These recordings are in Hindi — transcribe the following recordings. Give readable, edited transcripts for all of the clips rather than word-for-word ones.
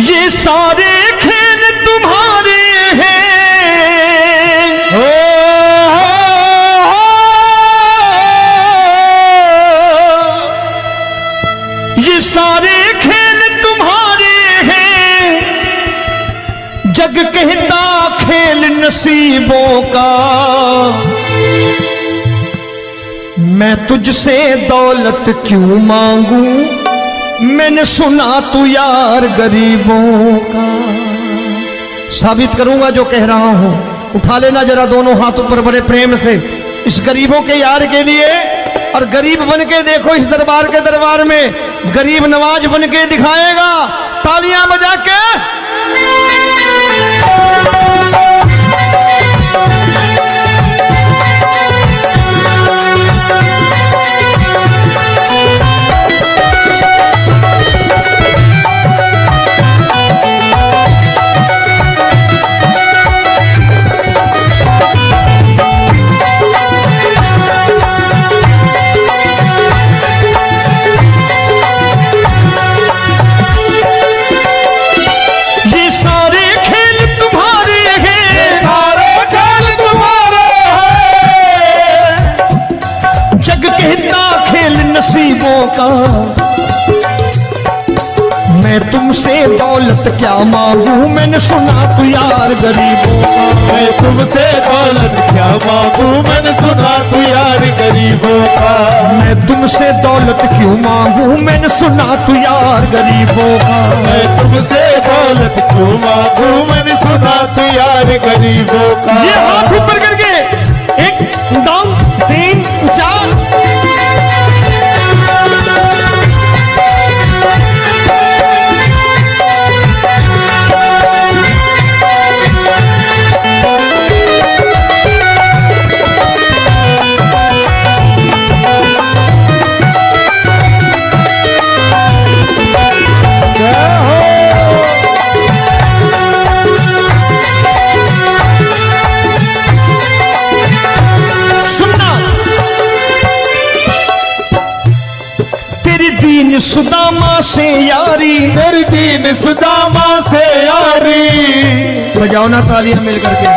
ये सारे खेल तुम्हारे हैं, ये सारे खेल तुम्हारे हैं, जग कहता खेल नसीबों का। मैं तुझसे दौलत क्यों मांगू, मैंने सुना तू यार गरीबों का। साबित करूंगा जो कह रहा हूं। उठा लेना जरा दोनों हाथ ऊपर बड़े प्रेम से इस गरीबों के यार के लिए। और गरीब बन के देखो इस दरबार के दरबार में गरीब नवाज बन के दिखाएगा, तालियां बजा के। नसीबों का मैं तुमसे दौलत क्या मांगू, मैंने सुना तू यार गरीबों का। मैं तुमसे दौलत क्या मांगू, मैंने सुना तू यार गरीबों का। मैं तुमसे दौलत क्यों मांगू, मैंने सुना तू यार गरीबों का। मैं तुमसे दौलत क्यों मांगू, मैंने सुना तू यार गरीबों का। ये हाथ ऊपर करके 1 2 3 4। दीन सुदामा से यारी, तेरी दीन सुदामा से यारी। बजाओ ना तालियां मिल करके।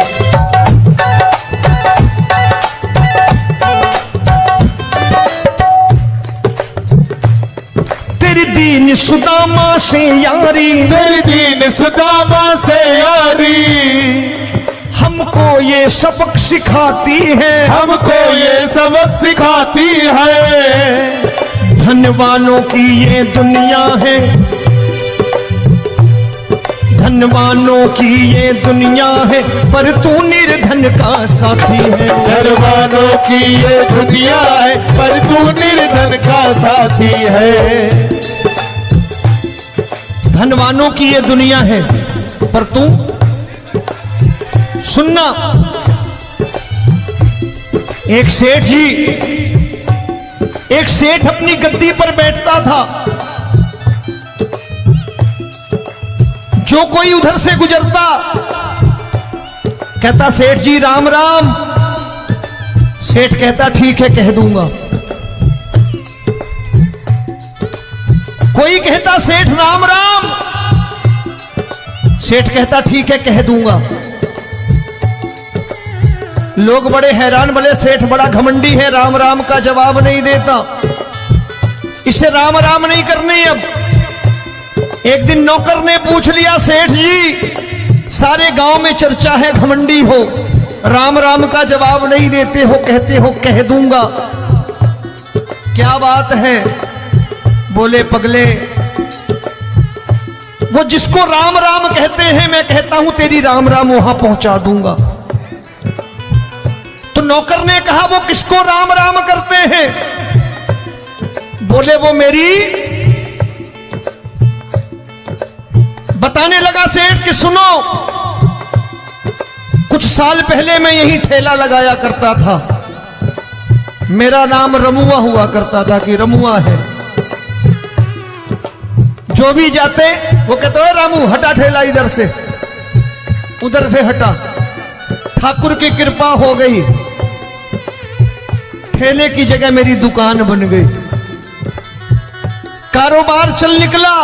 तेरी दीन सुदामा से यारी, तेरी दीन सुदामा से यारी। हमको ये सबक सिखाती है, हमको ये सबक सिखाती है। धनवानों की ये दुनिया है, धनवानों की ये दुनिया है, पर तू निर्धन का साथी है। धनवानों की ये दुनिया है, पर तू निर्धन का साथी है। धनवानों की ये दुनिया है, पर तू सुनना। एक सेठ अपनी गद्दी पर बैठता था। जो कोई उधर से गुजरता कहता सेठ जी राम राम। सेठ कहता ठीक है कह दूंगा। कोई कहता सेठ राम राम। सेठ कहता ठीक है कह दूंगा। लोग बड़े हैरान, बोले सेठ बड़ा घमंडी है, राम राम का जवाब नहीं देता, इसे राम राम नहीं करने। अब एक दिन नौकर ने पूछ लिया सेठ जी सारे गांव में चर्चा है घमंडी हो, राम राम का जवाब नहीं देते हो, कहते हो कह दूंगा, क्या बात है? बोले पगले वो जिसको राम राम कहते हैं मैं कहता हूं तेरी राम राम वहां पहुंचा दूंगा। तो नौकर ने कहा वो किसको राम राम करते हैं? बोले वो मेरी। बताने लगा सेठ कि सुनो, कुछ साल पहले मैं यही ठेला लगाया करता था, मेरा नाम रमुआ हुआ करता था कि रमुआ है। जो भी जाते वो कहते हो रामू हटा ठेला इधर से, उधर से हटा। ठाकुर की कृपा हो गई, ठेले की जगह मेरी दुकान बन गई, कारोबार चल निकला।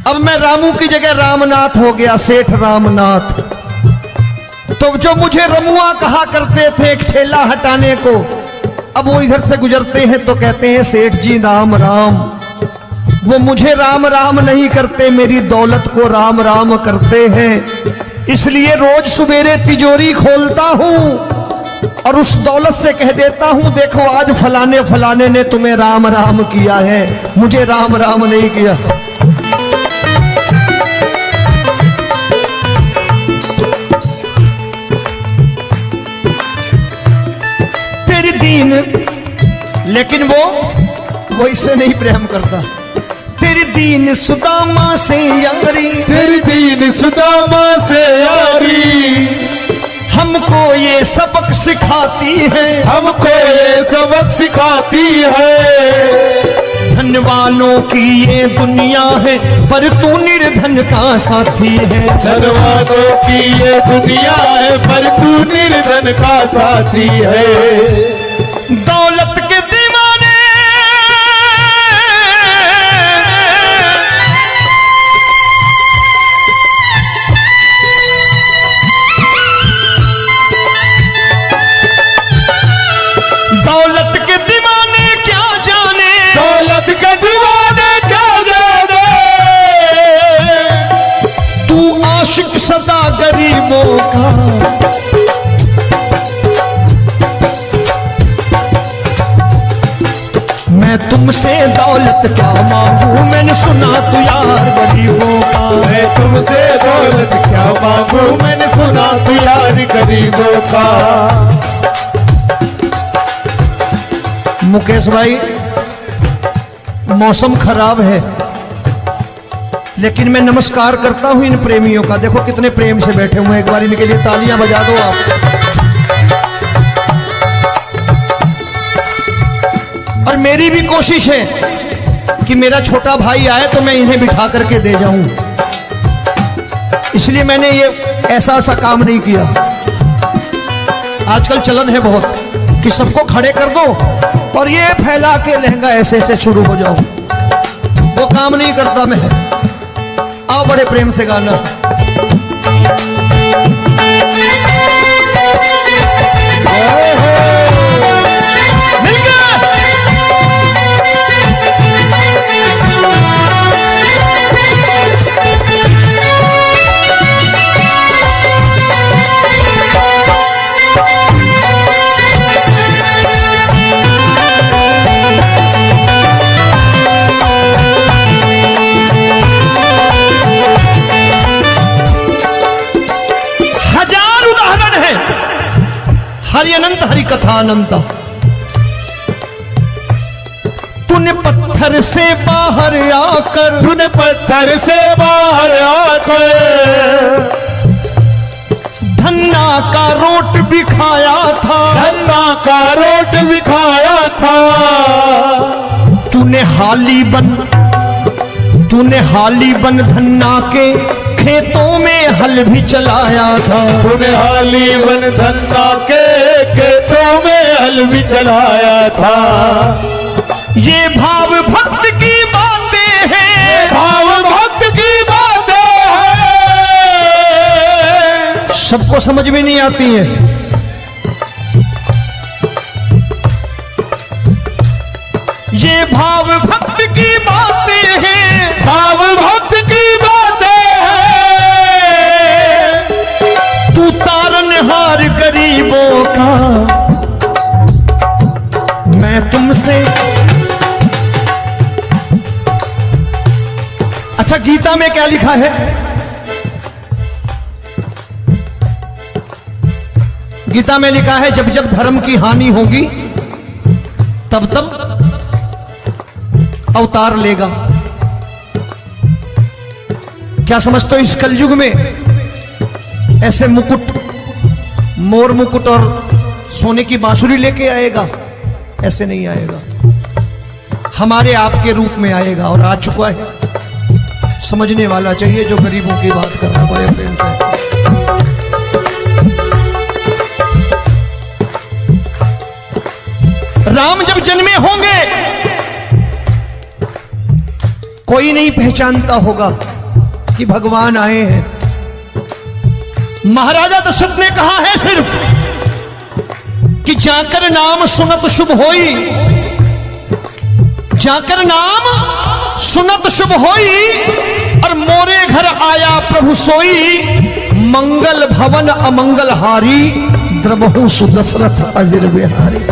अब मैं रामू की जगह रामनाथ हो गया, सेठ रामनाथ। तो जो मुझे रमुआ कहा करते थे एक ठेला हटाने को, अब वो इधर से गुजरते हैं तो कहते हैं सेठ जी राम राम। वो मुझे राम राम नहीं करते, मेरी दौलत को राम राम करते हैं। इसलिए रोज सवेरे तिजोरी खोलता हूं और उस दौलत से कह देता हूं, देखो आज फलाने फलाने ने तुम्हें राम राम किया है, मुझे राम राम नहीं किया। तेरी दीन, लेकिन वो इससे नहीं प्रेम करता। तेरी दीन सुदामा से यारी, तेरी दीन सुदामा से यारी, हमको ये सबक सिखाती है, हमको ये सबक सिखाती है। धन वालों की ये दुनिया है, पर तू निर्धन का साथी है। धन वालों की ये दुनिया है, पर तू निर्धन का साथी है। दौलत के दीवाने दौलत के दीवाने क्या जाने, दौलत के दीवाने क्या जाने। तू आशिक सदा गरीबों का। मैं तुमसे दौलत क्या मांगू, मैंने सुना तू यार गरीबों का। मैं तुमसे दौलत क्या मांगू, मैंने सुना तू यार गरीबों का। मुकेश भाई, मौसम खराब है, लेकिन मैं नमस्कार करता हूं इन प्रेमियों का। देखो कितने प्रेम से बैठे हुए हैं, एक बार इनके लिए तालियां बजा दो आप। और मेरी भी कोशिश है कि मेरा छोटा भाई आए तो मैं इन्हें बिठा करके दे जाऊं, इसलिए मैंने ये ऐसा काम नहीं किया। आजकल चलन है बहुत कि सबको खड़े कर दो और ये फैला के लहंगा ऐसे ऐसे शुरू हो जाओ, वो काम नहीं करता मैं। आओ बड़े प्रेम से गाना। हरि अनंत हरि कथा अनंत। तूने पत्थर से बाहर आकर, तूने पत्थर से बाहर आकर धन्ना का रोट भी खाया था, धन्ना का रोट भी खाया था। तूने हाली बन धन्ना के खेतों में हल भी चलाया था। तूने हाली बन धन्ना के खेतों में हल भी चलाया था। ये भाव भक्त की बातें हैं, भाव भक्त की बातें हैं, सबको समझ में नहीं आती है। ये भाव भक्त की बातें हैं, भाव भक्त की बातें हैं। तू तारनहार गरीबों का, मैं तुमसे। अच्छा, गीता में क्या लिखा है? गीता में लिखा है जब जब धर्म की हानि होगी तब तब अवतार लेगा। क्या समझते हो, इस कलयुग में ऐसे मुकुट, मोर मुकुट और सोने की बांसुरी लेके आएगा? ऐसे नहीं आएगा, हमारे आपके रूप में आएगा और आ चुका है। समझने वाला चाहिए जो गरीबों की बात कर रहा है बड़े प्रेम से। राम जब जन्मे होंगे कोई नहीं पहचानता होगा, कि भगवान आए हैं। महाराजा दशरथ ने कहा है सिर्फ कि जाकर नाम सुनत शुभ होई, जाकर नाम सुनत शुभ होई, और मोरे घर आया प्रभु सोई, मंगल भवन अमंगल हारी, द्रबहु सुदशरथ अजिर बिहारी।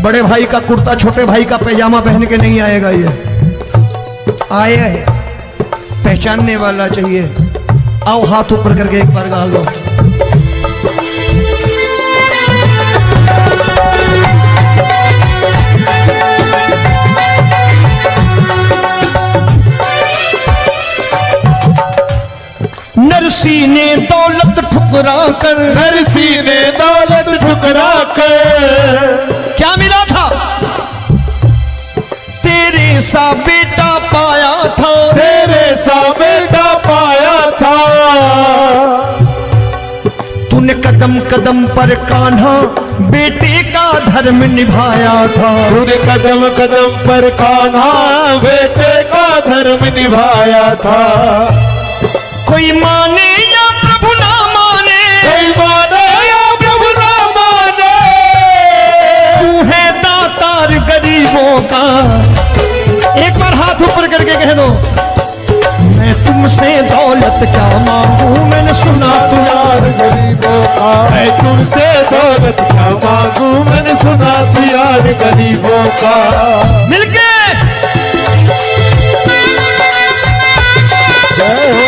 बड़े भाई का कुर्ता छोटे भाई का पैजामा पहन के नहीं आएगा, ये आए है पहचानने वाला चाहिए। आओ हाथ ऊपर करके एक बार गा लो। नरसी ने दौलत ठुकरा कर, नरसी ने दौलत ठुकरा कर, क्या मिला था? तेरे सा बेटा पाया था, तेरे सा बेटा पाया था। तूने कदम कदम पर कान्हा बेटे का धर्म निभाया था, तूने कदम कदम पर कान्हा बेटे का धर्म निभाया था। कोई माने या प्रभु ना माने, कोई माने या प्रभु ना माने, तू है दातार गरीबों का। एक बार हाथ ऊपर करके कह दो, मैं तुमसे दौलत क्या मांगू, मैंने सुना तू यार गरीबों का। मैं तुमसे दौलत क्या मांगू, मैंने सुना तू यार गरीबों का। मिलके जय हो।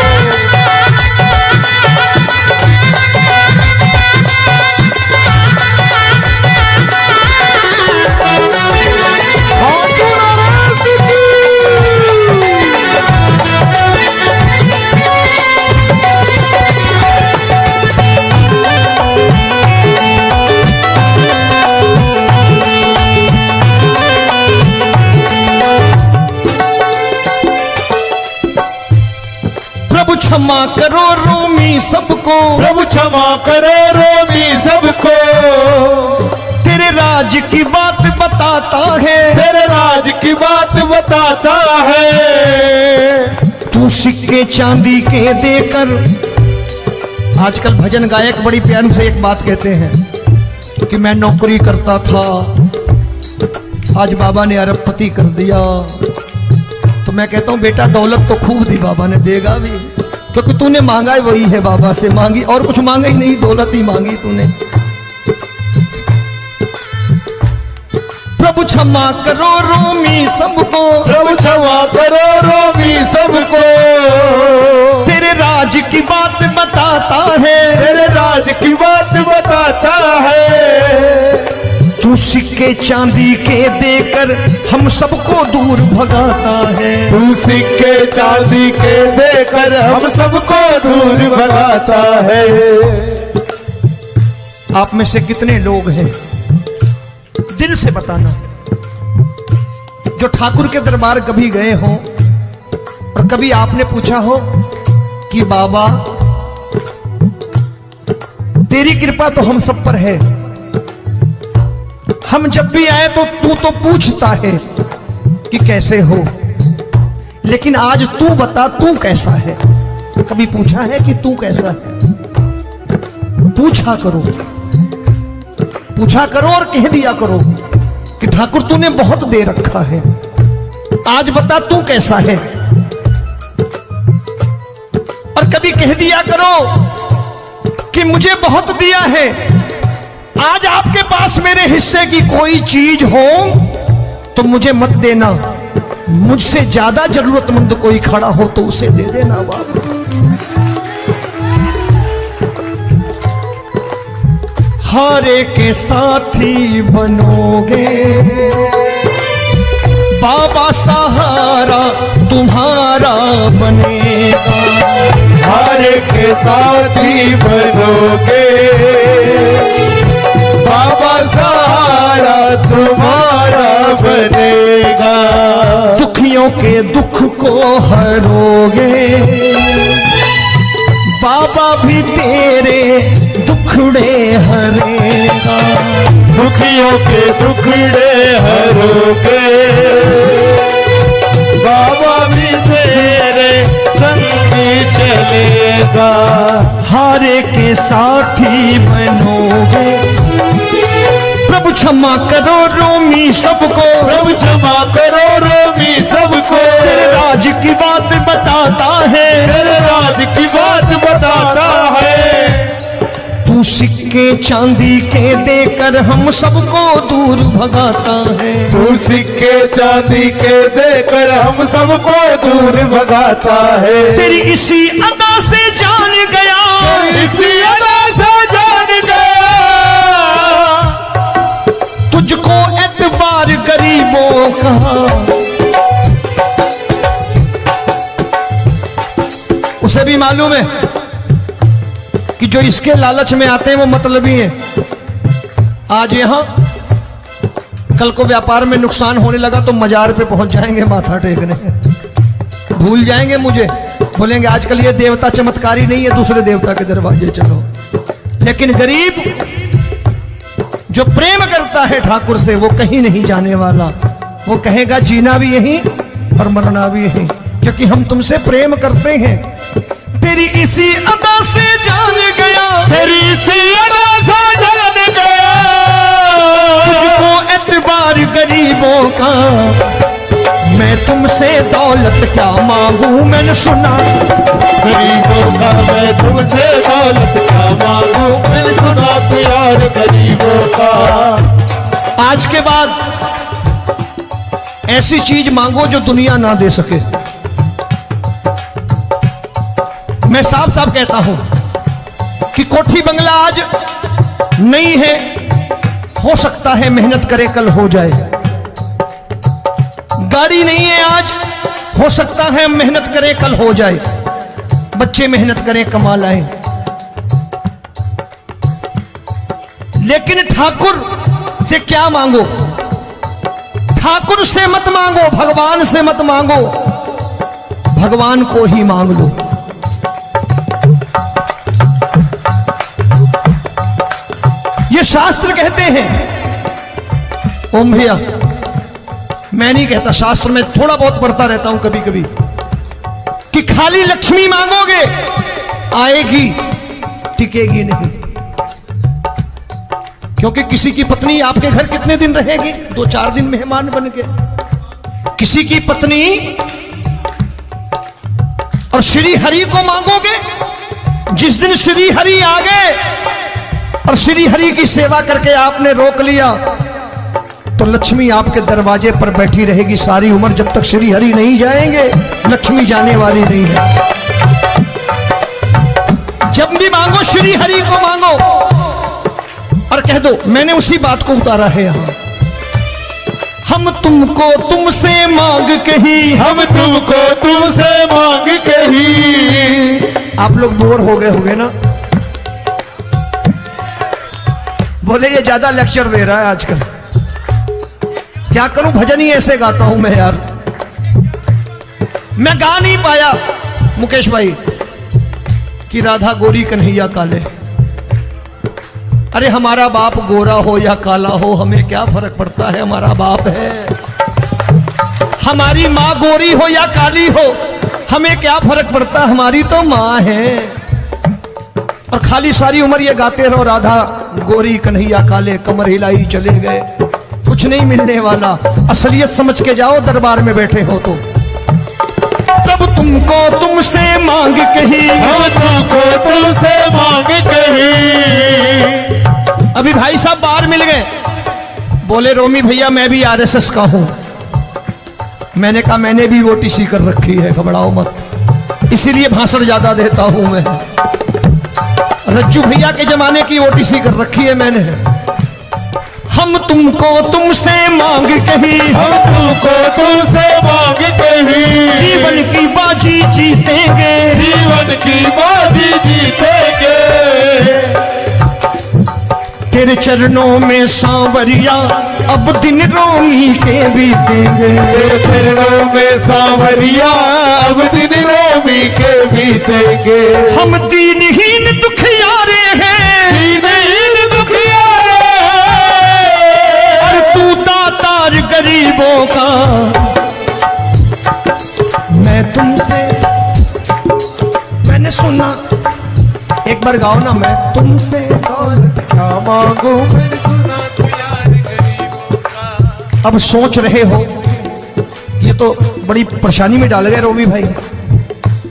प्रभु क्षमा करो रोमी सबको, प्रभु क्षमा करो रोमी सबको। तेरे राज की बात बताता है, तेरे राज की बात बताता है। तू सिक्के चांदी के देकर। आजकल भजन गायक बड़ी प्यार से एक बात कहते हैं कि मैं नौकरी करता था, आज बाबा ने अरबपति कर दिया। तो मैं कहता हूं बेटा दौलत तो खूब दी बाबा ने, देगा भी, क्योंकि तूने मांगा ही वही है बाबा से, मांगी और कुछ मांगा ही नहीं, दौलत ही मांगी तूने। प्रभु क्षमा करो रोमी सबको, प्रभु क्षमा करो रोमी सबको। तेरे राज की बात बताता है, तेरे राज की बात बताता है। तू सिक्के चांदी के देकर हम सबको दूर भगाता है। तू सिक्के चांदी के देकर हम सबको दूर भगाता है। आप में से कितने लोग हैं, दिल से बताना, जो ठाकुर के दरबार कभी गए हो और कभी आपने पूछा हो कि बाबा तेरी कृपा तो हम सब पर है, हम जब भी आए तो तू तो पूछता है कि कैसे हो, लेकिन आज तू बता तू कैसा है। कभी पूछा है कि तू कैसा है? पूछा करो, पूछा करो और कह दिया करो कि ठाकुर तूने बहुत दे रखा है, आज बता तू कैसा है। और कभी कह दिया करो कि मुझे बहुत दिया है, आज आपके पास मेरे हिस्से की कोई चीज हो तो मुझे मत देना, मुझसे ज्यादा जरूरतमंद कोई खड़ा हो तो उसे दे देना बाबा। हारे के साथी बनोगे बाबा, सहारा तुम्हारा बनेगा। हारे के साथी बनोगे बाबा, सहारा तुम्हारा बनेगा। दुखियों के दुख को हरोगे बाबा, भी तेरे दुखड़े हरेगा। के टुकड़े हरोगे, बाबा भी तेरे संगी चलेगा। हारे के साथी बनोगे, प्रभु क्षमा करो रोमी सबको, प्रभु क्षमा करो रोमी सबको। तेरे राज की बात बताता है, तेरे राज की बात बताता है। तू सिक्के चांदी के देकर हम सबको दूर भगाता है। तू सिक्के चांदी के देकर हम सबको दूर भगाता है। तेरी इसी अदा से जान गया, इसी अदा से जान गया, तुझको एतबार गरीबों का। उसे भी मालूम है कि जो इसके लालच में आते हैं वो मतलबी हैं। आज यहां कल को व्यापार में नुकसान होने लगा तो मजार पे पहुंच जाएंगे माथा टेकने, भूल जाएंगे मुझे, बोलेंगे आजकल ये देवता चमत्कारी नहीं है, दूसरे देवता के दरवाजे चलो। लेकिन गरीब जो प्रेम करता है ठाकुर से वो कहीं नहीं जाने वाला, वो कहेगा जीना भी यहीं और मरना भी यहीं, क्योंकि हम तुमसे प्रेम करते हैं। तेरी इसी अदा से जान गया, तेरी इसी अदा से जान गया, तुझको एतबार गरीबों का। मैं तुमसे दौलत क्या मांगू, मैंने सुना गरीबों का। मैं तुमसे दौलत क्या मांगू, मैंने सुना प्यार गरीबों का। आज के बाद ऐसी चीज मांगो जो दुनिया ना दे सके। मैं साफ साफ कहता हूं कि कोठी बंगला आज नहीं है, हो सकता है मेहनत करे कल हो जाए। गाड़ी नहीं है आज, हो सकता है मेहनत करें कल हो जाए। बच्चे मेहनत करें कमा लाएं, लेकिन ठाकुर से क्या मांगो? ठाकुर से मत मांगो, भगवान से मत मांगो, भगवान को ही मांग लो। ये शास्त्र कहते हैं, ओम भैया मैं नहीं कहता, शास्त्र में थोड़ा बहुत पढ़ता रहता हूं कभी कभी, कि खाली लक्ष्मी मांगोगे आएगी, टिकेगी नहीं। क्योंकि किसी की पत्नी आपके घर कितने दिन रहेगी? 2-4 दिन मेहमान बन के। किसी की पत्नी और श्री हरि को मांगोगे, जिस दिन श्री हरि आ गए और श्री हरि की सेवा करके आपने रोक लिया तो लक्ष्मी आपके दरवाजे पर बैठी रहेगी सारी उम्र। जब तक श्री हरि नहीं जाएंगे लक्ष्मी जाने वाली नहीं है। जब भी मांगो श्री हरि को मांगो और कह दो मैंने उसी बात को उतारा है यहां। हम तुमको तुमसे मांग कही, हम तुमको तुमसे मांग कही। आप लोग बोर हो गए होंगे ना, बोले ये ज्यादा लेक्चर दे रहा है आजकल। क्या करूं, भजन ही ऐसे गाता हूं मैं यार। मैं गा नहीं पाया मुकेश भाई कि राधा गोरी कन्हैया काले। अरे हमारा बाप गोरा हो या काला हो हमें क्या फर्क पड़ता है, हमारा बाप है। हमारी माँ गोरी हो या काली हो हमें क्या फर्क पड़ता, हमारी तो माँ है। और खाली सारी उम्र ये गाते रहो राधा गोरी कन्हैया काले, कमर हिलाई चले गए, कुछ नहीं मिलने वाला। असलियत समझ के जाओ दरबार में बैठे हो तो। तब तुमको तुमसे मांग कही, हम तुमको तुमसे मांग कही। अभी भाई साहब बाहर मिल गए, बोले रोमी भैया मैं भी आरएसएस का हूं। मैंने कहा मैंने भी ओटीसी कर रखी है, घबराओ मत, इसीलिए भाषण ज्यादा देता हूं मैं। रज्जू भैया के जमाने की ओटीसी कर रखी है मैंने। हम तुमको तुमसे मांग कही, हम तुमको तुमसे मांग कही। जीवन की बाजी जीतेंगे, जीवन की बाजी जीतेंगे। तेरे चरणों में सांवरिया अब दिन रोमी के बीतेंगे। तेरे चरणों में सांवरिया अब दिन रोमी के बीतेंगे। हम दीनहीन दुखियारे हैं, दीनहीन दुखियारे हैं। एक बार गाओ ना, मैं तुमसे दौलत क्या मांगू मैंने सुना तू यार गरीबों का। अब सोच रहे हो ये तो बड़ी परेशानी में डाल गए रोमी भाई,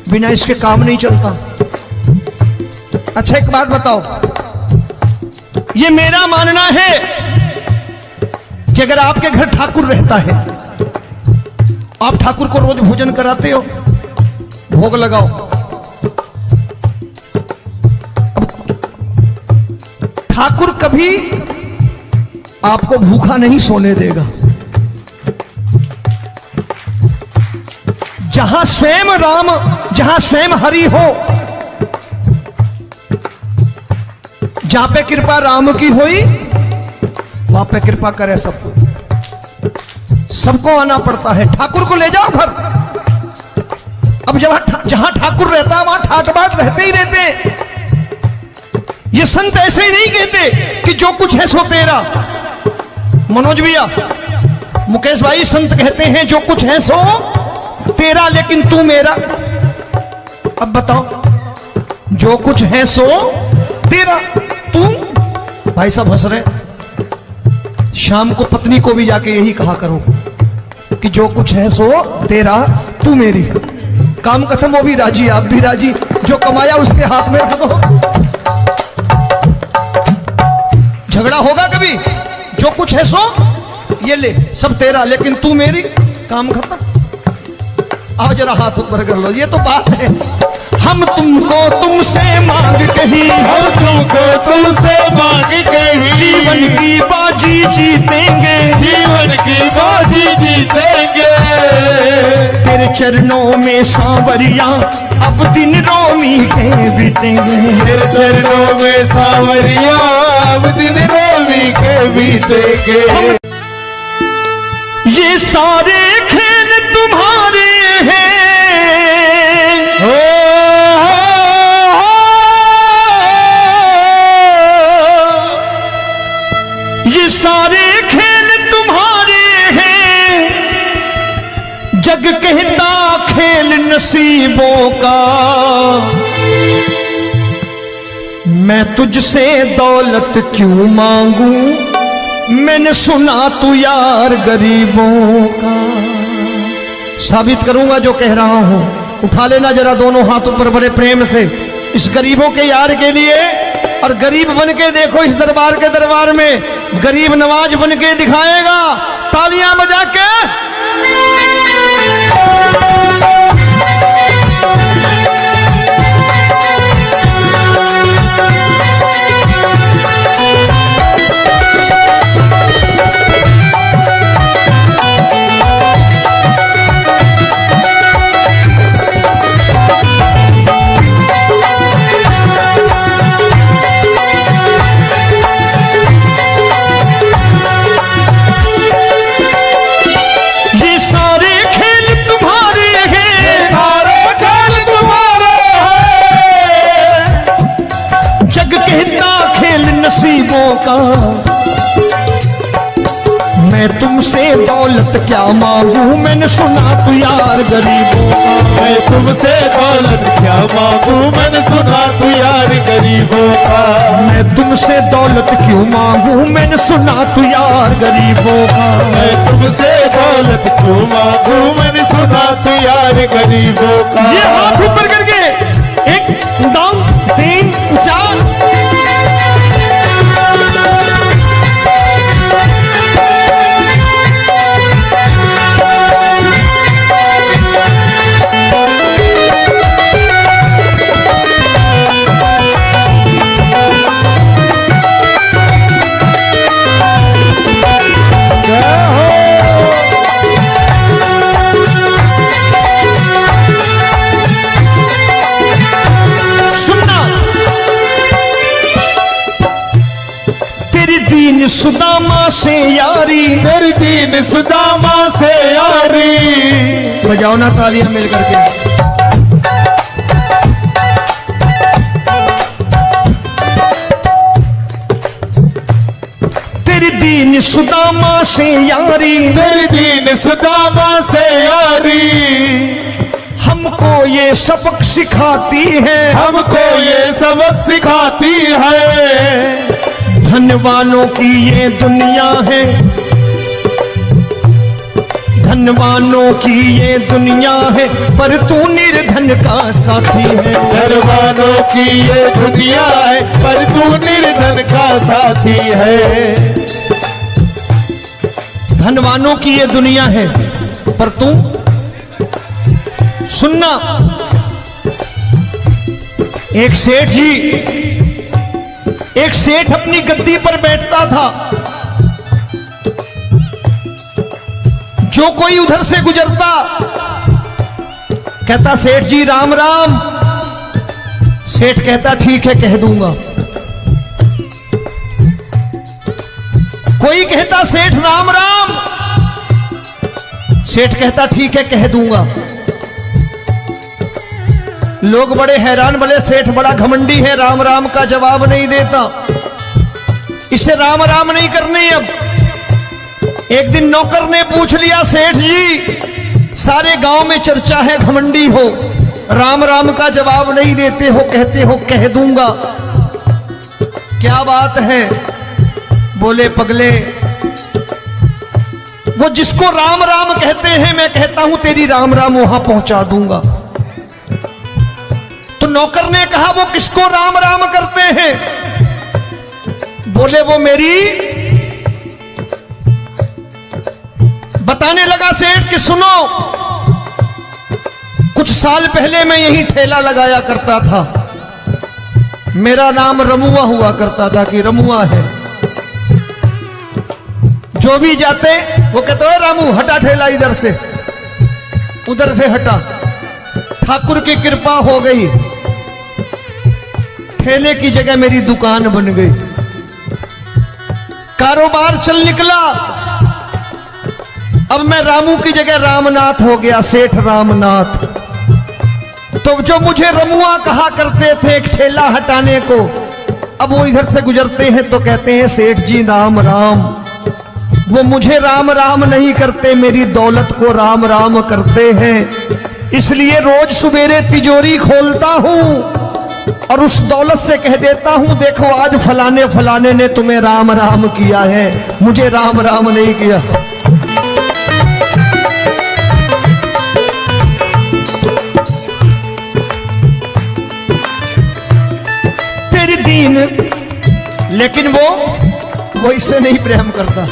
बिना इसके काम नहीं चलता। अच्छा एक बात बताओ, ये मेरा मानना है कि अगर आपके घर ठाकुर रहता है, आप ठाकुर को रोज भोजन कराते हो, भोग लगाओ, अब ठाकुर कभी आपको भूखा नहीं सोने देगा। जहां स्वयं राम, जहां स्वयं हरि हो, जहां पे कृपा राम की हुई वहां पे कृपा करे सबको, सबको आना पड़ता है। ठाकुर को ले जाओ घर। अब जहां ठाकुर रहता है वहां ठाट बाट रहते ही रहते। ये संत ऐसे ही नहीं कहते कि जो कुछ है सो तेरा। मनोज भैया, मुकेश भाई, संत कहते हैं जो कुछ है सो तेरा लेकिन तू मेरा। अब बताओ, जो कुछ है सो तेरा, तू। भाई साहब हंस रहे। शाम को पत्नी को भी जाके यही कहा करो कि जो कुछ है सो तेरा, तू मेरी। काम खत्म, वो भी राजी, आप भी राजी। जो कमाया उसके हाथ में रख दो। झगड़ा होगा कभी? जो कुछ है सो ये ले, सब तेरा लेकिन तू मेरी। काम खत्म। आओ जरा हाथ ऊपर कर लो, ये तो बात है। हम तुमको तुमसे मांग कहीं, हम तुमको तुमसे मांग कहीं, जीवन की बाजी जीतेंगे, जीवन की बाजी जीतेंगे। तेरे चरणों में सांवरिया अब दिन रोमी के बीतेंगे। तेरे चरणों में सांवरिया अब दिन रोमी के बीतेंगे। ये सारे खेल तुम्हारे हैं, ये सारे खेल तुम्हारे हैं। जग कहता खेल नसीबों का, मैं तुझसे दौलत क्यों मांगू, मैंने सुना तू यार गरीबों का। साबित करूंगा जो कह रहा हूं। उठा लेना जरा दोनों हाथ ऊपर बड़े प्रेम से इस गरीबों के यार के लिए। और गरीब बन के देखो इस दरबार के दरबार में, गरीब नवाज बन के दिखाएगा, तालियां बजा के। नसीबों का, मैं तुमसे दौलत क्या मांगू, मैंने सुना तू यार गरीबों का। मैं तुमसे दौलत क्या मांगू, मैंने सुना तू यार गरीबों का। मैं तुमसे दौलत क्यों मांगू, मैंने सुना तू यार गरीबों का। मैं तुमसे दौलत क्यों मांगू, मैंने सुना तू यार गरीबों का। ये हाथ ऊपर करके 1 2 3 4। दीन सुदामा से यारी, तेरी दीन सुदामा से यारी। बजाओ ना तालियां मिल करके। तेरी दीन सुदामा से यारी, तेरी दीन सुदामा से यारी। हम हमको ये सबक सिखाती है, हमको ये सबक सिखाती है। धनवानों की ये दुनिया है, धनवानों की ये दुनिया है, पर तू निर्धन का साथी है। धनवानों की ये दुनिया है, पर तू निर्धन का साथी है। धनवानों की ये दुनिया है, पर तू सुनना। एक सेठ जी, एक सेठ अपनी गद्दी पर बैठता था। जो कोई उधर से गुजरता कहता सेठ जी राम राम। सेठ कहता ठीक है कह दूंगा। कोई कहता सेठ राम राम। सेठ कहता ठीक है कह दूंगा। लोग बड़े हैरान, बोले सेठ बड़ा घमंडी है, राम राम का जवाब नहीं देता, इसे राम राम नहीं करने। अब एक दिन नौकर ने पूछ लिया सेठ जी सारे गांव में चर्चा है घमंडी हो, राम राम का जवाब नहीं देते हो, कहते हो कह दूंगा, क्या बात है? बोले पगले वो जिसको राम राम कहते हैं मैं कहता हूं तेरी राम राम वहां पहुंचा दूंगा। तो नौकर ने कहा वो किसको राम राम करते हैं? बोले वो मेरी। बताने लगा सेठ कि सुनो, कुछ साल पहले मैं यही ठेला लगाया करता था, मेरा नाम रमुआ हुआ करता था कि रमुआ है। जो भी जाते वो कहते हो रामू हटा ठेला इधर से, उधर से हटा। ठाकुर की कृपा हो गई, ठेले की जगह मेरी दुकान बन गई, कारोबार चल निकला। अब मैं रामू की जगह रामनाथ हो गया, सेठ रामनाथ। तो जो मुझे रमुआ कहा करते थे एक ठेला हटाने को, अब वो इधर से गुजरते हैं तो कहते हैं सेठ जी राम राम। वो मुझे राम राम नहीं करते, मेरी दौलत को राम राम करते हैं। इसलिए रोज सवेरे तिजोरी खोलता हूं और उस दौलत से कह देता हूं देखो आज फलाने फलाने ने तुम्हें राम राम किया है, मुझे राम राम नहीं किया। तेरी दीन, लेकिन वो इससे नहीं प्रेम करता।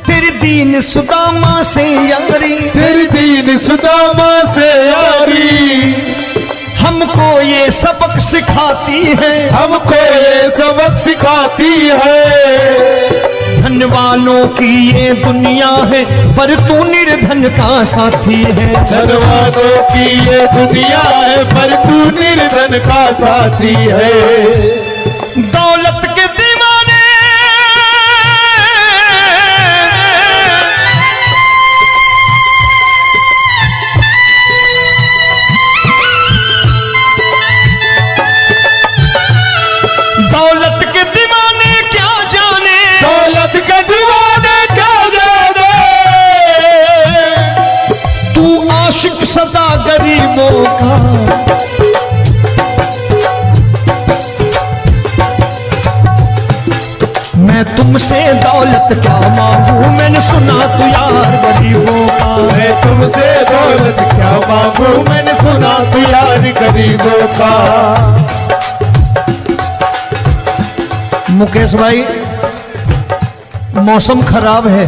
तेरी दीन सुदामा से यारी, तेरी दीन सुदामा से यारी, हमको ये सबक सिखाती है, हमको ये सबक सिखाती है। धनवानों की ये दुनिया है, पर तू निर्धन का साथी है। धनवानों की ये दुनिया है, पर तू निर्धन का साथी है। दौलत के दीवाने दौलत के दीवाने क्या जाने, दौलत के दीवाने क्या जाने, तू आशिक सदा गरीबों का। मैं तुमसे दौलत क्या मांगू, मैंने सुना तू यार गरीबों का। मैं तुमसे दौलत क्या मांगू, मैंने सुना तू यार गरीबों का। मुकेश भाई मौसम खराब है,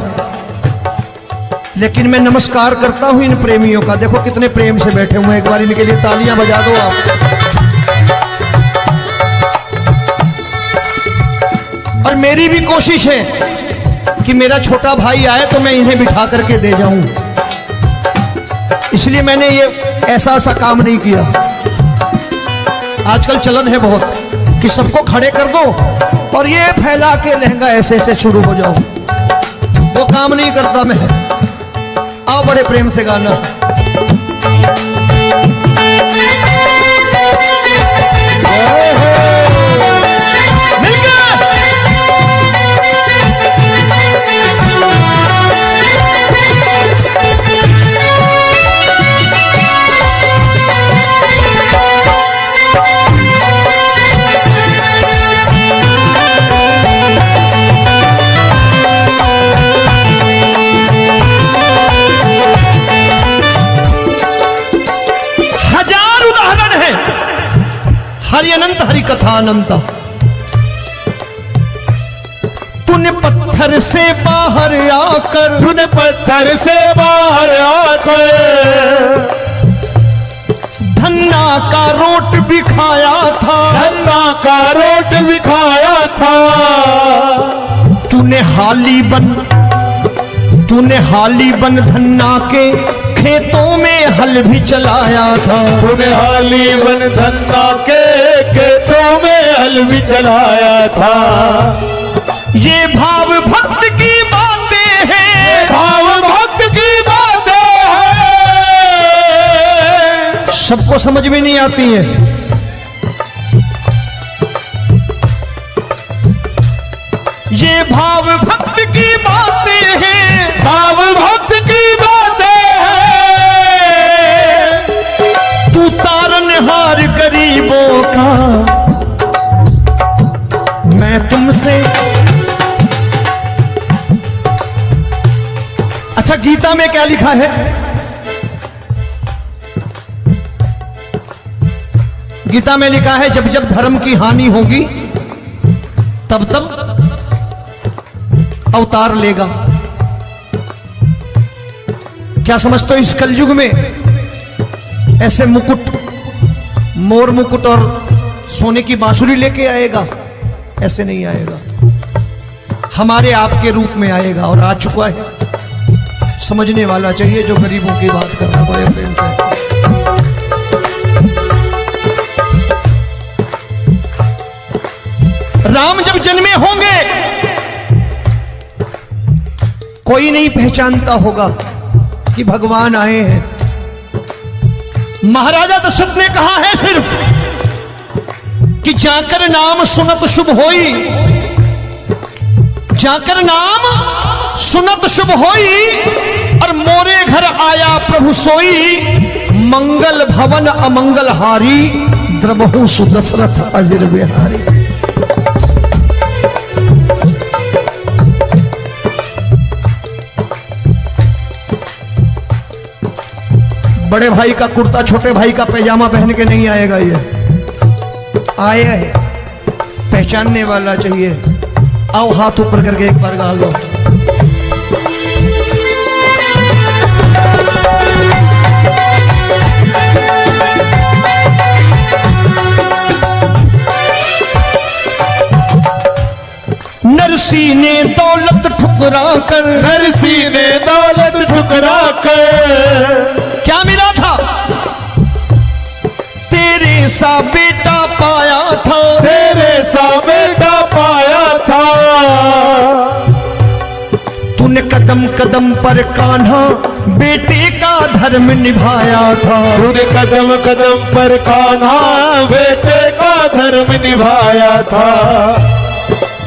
लेकिन मैं नमस्कार करता हूं इन प्रेमियों का। देखो कितने प्रेम से बैठे हुए हैं, एक बार इनके लिए तालियां बजा दो आप। और मेरी भी कोशिश है कि मेरा छोटा भाई आए तो मैं इन्हें बिठा करके दे जाऊं, इसलिए मैंने ये ऐसा काम नहीं किया। आजकल चलन है बहुत कि सबको खड़े कर दो और ये फैला के लहंगा ऐसे ऐसे शुरू हो जाओ, वो काम नहीं करता मैं। आओ बड़े प्रेम से गाना। कथा अनंता। तूने पत्थर से बाहर आकर, तूने पत्थर से बाहर आकर धन्ना का रोट भी खाया था, धन्ना का रोट भी खाया था। तूने हाली बन धन्ना के खेतों में हल भी चलाया था। तूने हाली बन धन्ना के खेतों में हल भी चलाया था। ये भाव भक्त की बातें हैं, भाव भक्त की बातें हैं। सबको समझ में नहीं आती है। ये भाव भक्त की बातें हैं, भाव भक्त की बातें हैं। तू तारनहार गरीबों का, मैं तुमसे। अच्छा, गीता में क्या लिखा है? गीता में लिखा है जब जब धर्म की हानि होगी तब तब अवतार लेगा। क्या समझते हो इस कलयुग में ऐसे मुकुट, मोर मुकुट और सोने की बांसुरी लेके आएगा? ऐसे नहीं आएगा, हमारे आपके रूप में आएगा और आ चुका है। समझने वाला चाहिए जो गरीबों की बात कर रहा बड़े प्रेम से। राम जब जन्मे होंगे कोई नहीं पहचानता होगा कि भगवान आए हैं। महाराजा दशरथ ने कहा है सिर्फ कि जाकर नाम सुनत शुभ होई, जाकर नाम सुनत शुभ होई, और मोरे घर आया प्रभु सोई, मंगल भवन अमंगल हारी, द्रबहु सुदशरथ अजिर बिहारी। बड़े भाई का कुर्ता छोटे भाई का पैजामा पहन के नहीं आएगा, ये आया है, पहचानने वाला चाहिए। आओ हाथ ऊपर करके एक बार गा लो। नरसी ने दौलत ठुकरा कर, नरसी ने दौलत ठुकरा कर क्या मिला था? तेरे सा बेटा पाया था, तेरे सा बेटा पाया था। तूने कदम कदम पर कान्हा बेटे का धर्म निभाया था। तूने कदम कदम पर कान्हा बेटे का धर्म निभाया था।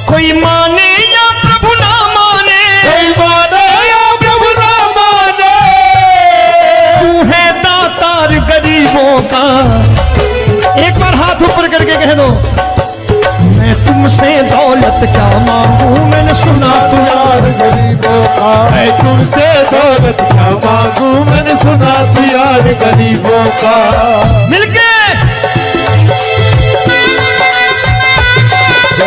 कोई माने या प्रभु ना माने, कोई माने या प्रभु ना माने, तू है दातार गरीबों का। एक बार हाथ ऊपर करके कह दो, मैं तुमसे दौलत क्या मांगू, मैंने सुना तू यार गरीबों का। मैं तुमसे दौलत क्या मांगू, मैंने सुना तू यार गरीबों का। मिलके जय हो।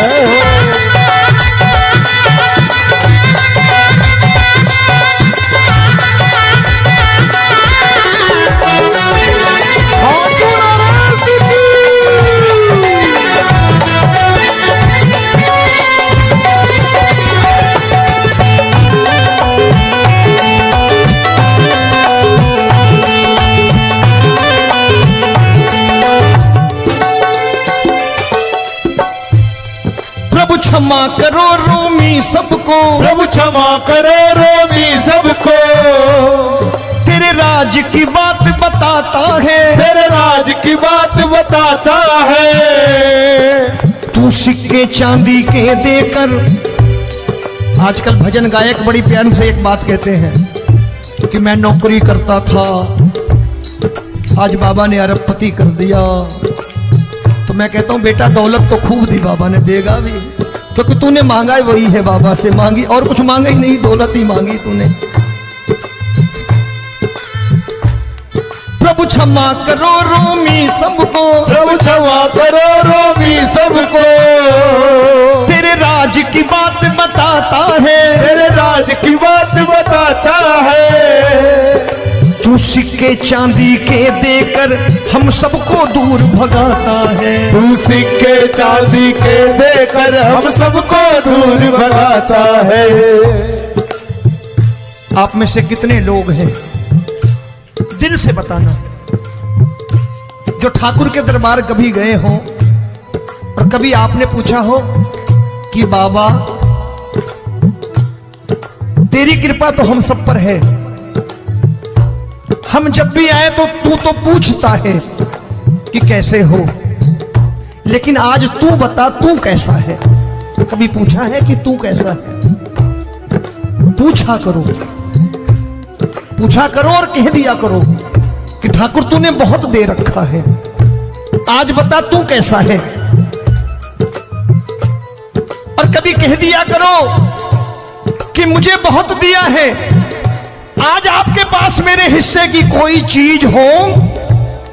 प्रभु क्षमा करो रोमी सबको, प्रभु क्षमा करो रोमी सबको। तेरे राज की बात बताता है, तेरे राज की बात बताता है। तू सिक्के चांदी के देकर। आजकल भजन गायक बड़ी प्यार से एक बात कहते हैं कि मैं नौकरी करता था, आज बाबा ने अरबपति कर दिया। तो मैं कहता हूं बेटा दौलत तो खूब दी बाबा ने, देगा भी, क्योंकि तूने मांगा है वही है बाबा से मांगी, और कुछ मांगा ही नहीं, दौलत ही मांगी तूने। प्रभु क्षमा करो रोमी सबको, प्रभु क्षमा करो रोमी सबको। तेरे राज की बात बताता है, तेरे राज की बात बताता है। तू सिक्के चांदी के देकर हम सबको दूर भगाता है। तू सिक्के चांदी के देकर हम सबको दूर भगाता है। आप में से कितने लोग हैं, दिल से बताना, जो ठाकुर के दरबार कभी गए हो और कभी आपने पूछा हो कि बाबा तेरी कृपा तो हम सब पर है, हम जब भी आए तो तू तो पूछता है कि कैसे हो, लेकिन आज तू बता तू कैसा है। कभी पूछा है कि तू कैसा है? पूछा करो, पूछा करो और कह दिया करो कि ठाकुर तूने बहुत दे रखा है, आज बता तू कैसा है। और कभी कह दिया करो कि मुझे बहुत दिया है, आज आपके पास मेरे हिस्से की कोई चीज हो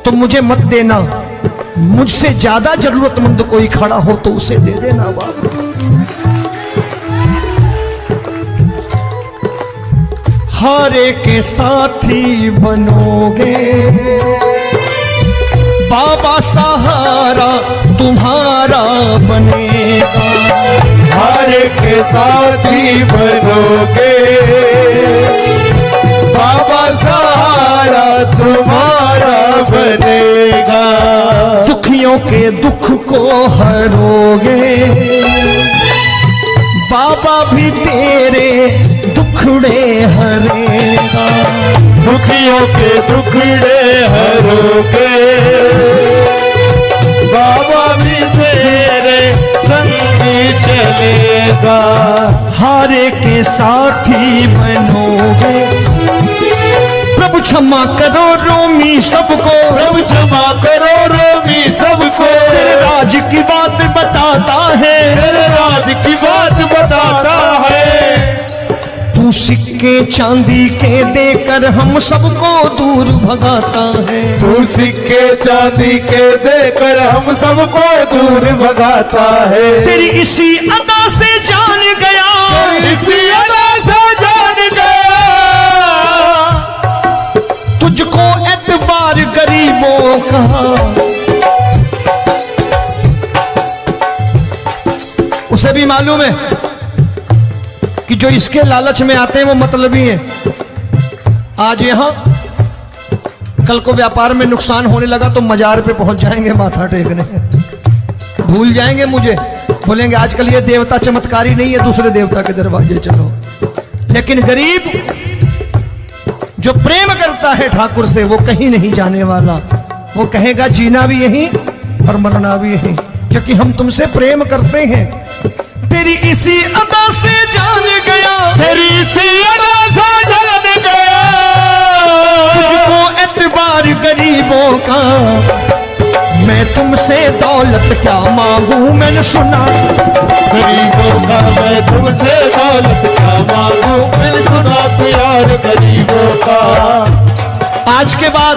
तो मुझे मत देना, मुझसे ज्यादा जरूरतमंद कोई खड़ा हो तो उसे दे देना बाबा। हारे के साथी बनोगे बाबा, सहारा तुम्हारा बनेगा। हारे के साथी बनोगे बाबा, सहारा तुम्हारा बनेगा। दुखियों के दुख को हरोगे बाबा, भी तेरे दुखड़े हरेगा। दुखियों के दुखड़े हरोगे बाबा, भी तेरे संगी चलेगा। हारे के साथी बनोगे, प्रभु क्षमा करो रोमी सबको, प्रभु क्षमा करो रोमी सबको। तेरे राज की बात बताता है, तेरे राज की बात बताता है। तू सिक्के चांदी के देकर हम सबको दूर भगाता है। तू सिक्के चांदी के देकर हम सबको दूर भगाता है। तेरी इसी अदा से जान गया, इसी अदा से जान गया, तुझको एतबार गरीबों का। उसे भी मालूम है कि जो इसके लालच में आते हैं वो मतलबी हैं। आज यहां कल को व्यापार में नुकसान होने लगा तो मजार पे पहुंच जाएंगे माथा टेकने, भूल जाएंगे मुझे, बोलेंगे आजकल ये देवता चमत्कारी नहीं है, दूसरे देवता के दरवाजे चलो। लेकिन गरीब जो प्रेम करता है ठाकुर से वो कहीं नहीं जाने वाला, वो कहेगा जीना भी यहीं और मरना भी यहीं, क्योंकि हम तुमसे प्रेम करते हैं। तेरी इसी अदा से जान गया, तेरी इसी अदा से जान गया, तुझको एतबार गरीबों का। मैं तुमसे दौलत क्या मांगू, मैंने सुना गरीबों का। मैं तुमसे दौलत क्या मांगू, मैंने सुना प्यार गरीबों का। आज के बाद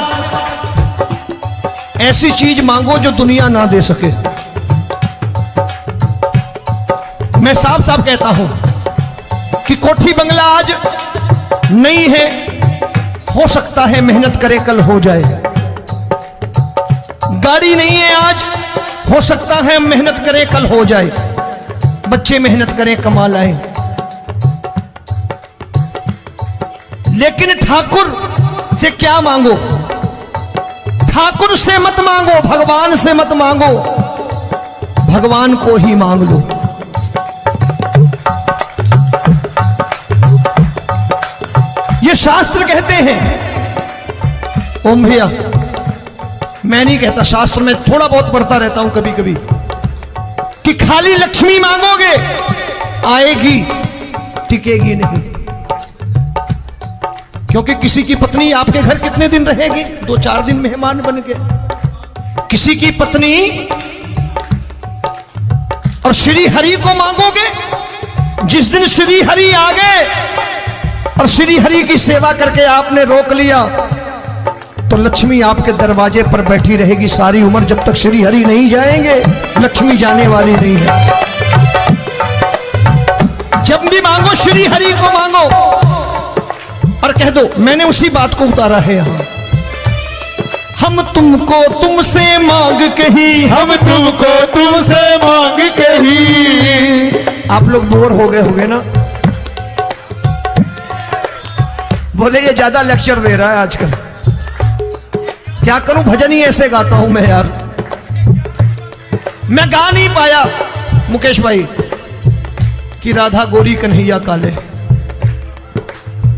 ऐसी चीज मांगो जो दुनिया ना दे सके। मैं साफ साफ कहता हूं कि कोठी बंगला आज नहीं है, हो सकता है मेहनत करे कल हो जाए। गाड़ी नहीं है आज, हो सकता है मेहनत करे कल हो जाए। बच्चे मेहनत करें कमा लाएं, लेकिन ठाकुर से क्या मांगो? ठाकुर से मत मांगो, भगवान से मत मांगो, भगवान को ही मांग लो। ये शास्त्र कहते हैं। ओम भैया, मैं नहीं कहता, शास्त्र में थोड़ा बहुत पढ़ता रहता हूं कभी कभी, कि खाली लक्ष्मी मांगोगे आएगी, टिकेगी नहीं। क्योंकि किसी की पत्नी आपके घर कितने दिन रहेगी? 2-4 दिन मेहमान बन के। किसी की पत्नी और श्री हरि को मांगोगे, जिस दिन श्री हरि आ गए और श्री हरि की सेवा करके आपने रोक लिया, तो लक्ष्मी आपके दरवाजे पर बैठी रहेगी सारी उम्र, जब तक श्री हरि नहीं जाएंगे लक्ष्मी जाने वाली नहीं है। जब भी मांगो श्री हरि को मांगो और कह दो मैंने उसी बात को उतारा है यहां। हम तुमको तुमसे मांग कही, हम तुमको तुमसे मांग कही। आप लोग बोर हो गए होंगे ना, बोले ये ज्यादा लेक्चर दे रहा है आजकल। क्या करूं, भजन ही ऐसे गाता हूं मैं यार। मैं गा नहीं पाया मुकेश भाई कि राधा गोरी कन्हैया काले।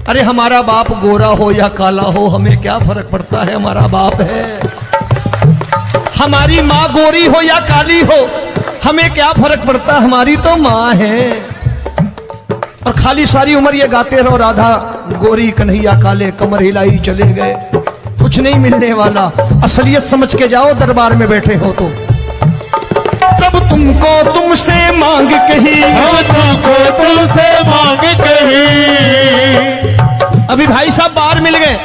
अरे हमारा बाप गोरा हो या काला हो हमें क्या फर्क पड़ता है, हमारा बाप है। हमारी माँ गोरी हो या काली हो हमें क्या फर्क पड़ता, हमारी तो माँ है। और खाली सारी उम्र ये गाते रहो राधा गोरी कन्हैया काले, कमर हिलाई चले गए, कुछ नहीं मिलने वाला। असलियत समझ के जाओ दरबार में बैठे हो तो। तब तुमको तुमसे मांग कही, हम तुमको तुमसे मांग कही। अभी भाई साहब बाहर मिल गए,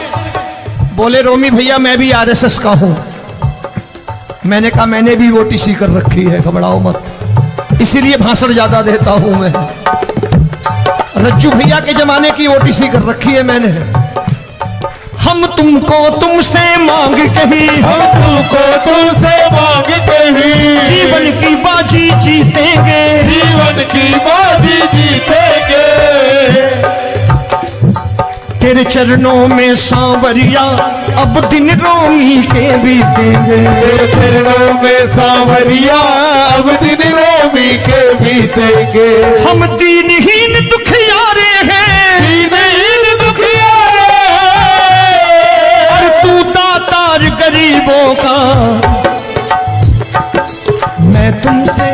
बोले रोमी भैया मैं भी आरएसएस का हूं। मैंने कहा मैंने भी ओटीसी कर रखी है, घबराओ मत, इसीलिए भाषण ज्यादा देता हूं मैं। रज्जू भैया के जमाने की ओटीसी कर रखी है मैंने। हम तुमको तुमसे मांग कही, हम तुमको तुमसे मांग कही। जीवन की बाजी जीतेंगे, जीवन की बाजी जीतेंगे। तेरे चरणों में सांवरिया अब दिन रोमी के बीतेंगे। तेरे चरणों में सांवरिया अब दिन रोमी के बीतेंगे। हम दीनहीन दुखियारे हैं, दीनहीन दुखियारे और तू दातार गरीबों का। मैं तुमसे,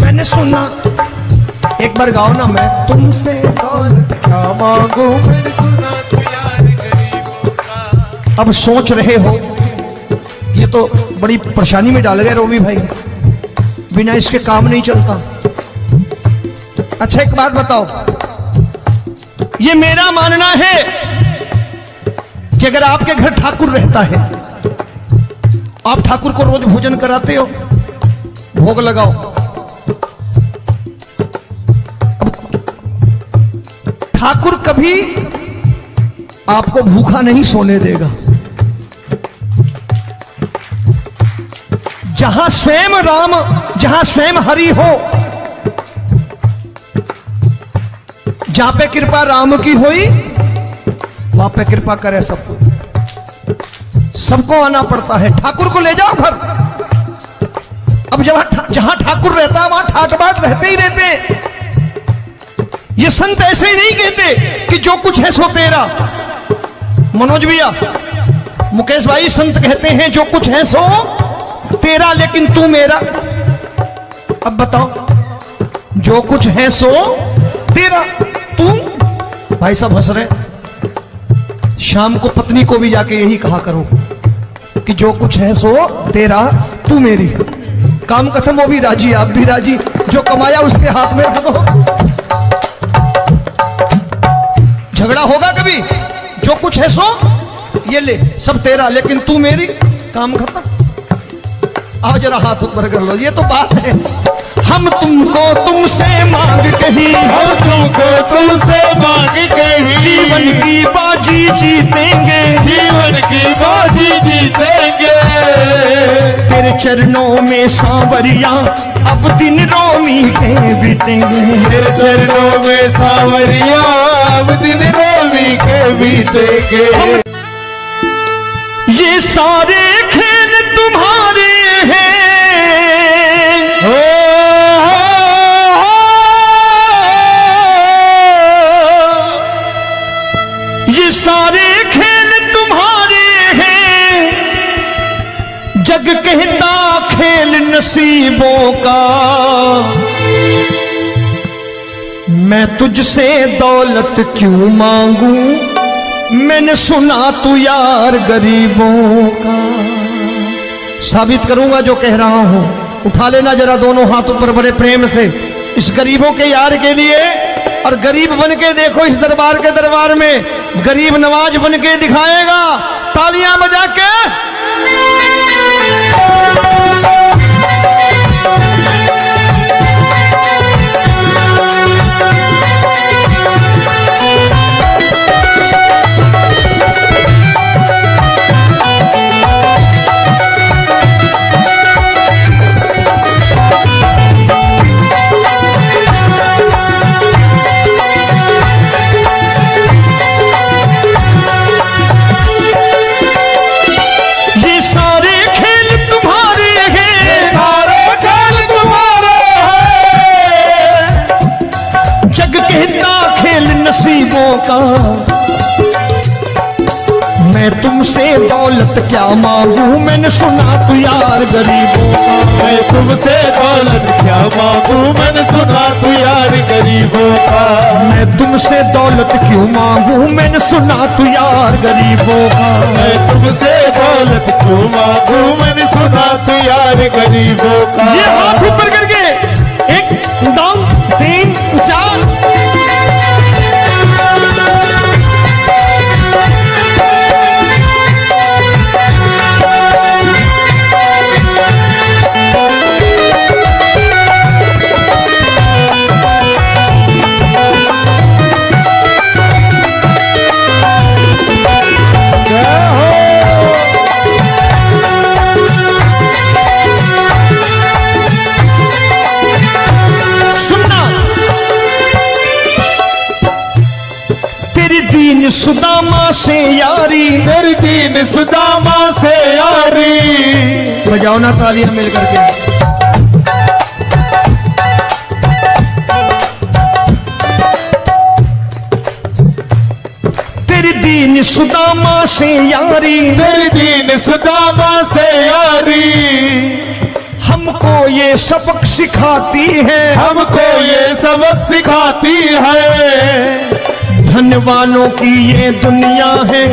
मैंने सुना, एक बार गाओ ना, मैं तुमसे क्या मांगू मैंने सुना तू यार गरीबों का। अब सोच रहे हो ये तो बड़ी परेशानी में डाल गए रोमी भाई, बिना इसके काम नहीं चलता। अच्छा एक बात बताओ, ये मेरा मानना है कि अगर आपके घर ठाकुर रहता है, आप ठाकुर को रोज भोजन कराते हो, भोग लगाओ, ठाकुर कभी आपको भूखा नहीं सोने देगा। जहां स्वयं राम, जहां स्वयं हरि हो, जहां पे कृपा राम की हुई वहां पे कृपा करे सबको। सबको आना पड़ता है, ठाकुर को ले जाओ घर। अब जहां ठाकुर रहता है वहां ठाट बाट रहते ही रहते। ये संत ऐसे ही नहीं कहते कि जो कुछ है सो तेरा। मनोज भैया, मुकेश भाई, संत कहते हैं जो कुछ है सो तेरा लेकिन तू मेरा। अब बताओ, जो कुछ है सो तेरा, तू। भाई साहब हंस रहे। शाम को पत्नी को भी जाके यही कहा करो कि जो कुछ है सो तेरा, तू मेरी। काम खत्म, वो भी राजी, आप भी राजी। जो कमाया उसके हाथ में रख दो। झगड़ा होगा कभी, जो कुछ है सो ये ले, सब तेरा लेकिन तू मेरी, काम खत्म। आओ जरा हाथ ऊपर कर लो, ये तो बात है। हम तुमको तुमसे मांग कही, हम तुमको तुमसे मांग कही। जीवन की बाजी जीतेंगे, जीवन की बाजी जीतेंगे। तेरे चरणों में सांवरिया अब दिन रोमी के बीतेंगे। तेरे चरणों में सांवरिया अब दिन रोमी के बीतेंगे। ये सारे खेल तुम्हारे हैं, ये सारे खेल तुम्हारे हैं। जग कहता खेल नसीबों का, मैं तुझसे दौलत क्यों मांगू, मैंने सुना तू यार गरीबों का। साबित करूंगा जो कह रहा हूं। उठा लेना जरा दोनों हाथ ऊपर बड़े प्रेम से, इस गरीबों के यार के लिए। और गरीब बन के देखो इस दरबार के दरबार में गरीब नवाज बन के दिखाएगा, तालियां बजा के। नसीबों का मैं तुमसे दौलत क्या मांगू, मैंने सुना तू यार गरीबों का। मैं तुमसे दौलत क्या मांगू, मैंने सुना तू यार गरीबों का। मैं तुमसे दौलत क्यों मांगू, मैंने सुना तू यार गरीबों का। मैं तुमसे दौलत क्यों मांगू, मैंने सुना तू यार गरीबों का। ये हाथ ऊपर करके 1 2 3 4। दीन सुदामा से यारी, तेरी दीन सुदामा से यारी। बजाओ ना तालियां मिल करके। तेरी दीन सुदामा से यारी, तेरी दीन सुदामा से यारी। हमको ये सबक सिखाती है, हमको ये सबक सिखाती है। धनवानों की ये दुनिया है,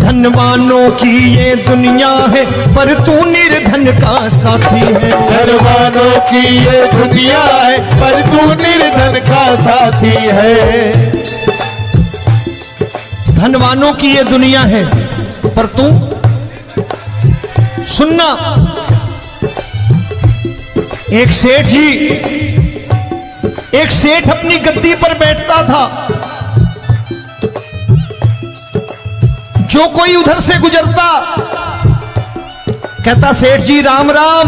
धनवानों की ये दुनिया है, पर तू निर्धन का साथी है। धनवानों की ये दुनिया है, पर तू निर्धन का साथी है। धनवानों की ये दुनिया है, पर तू सुनना। एक सेठ अपनी गद्दी पर बैठता था। जो कोई उधर से गुजरता कहता, सेठ जी राम राम।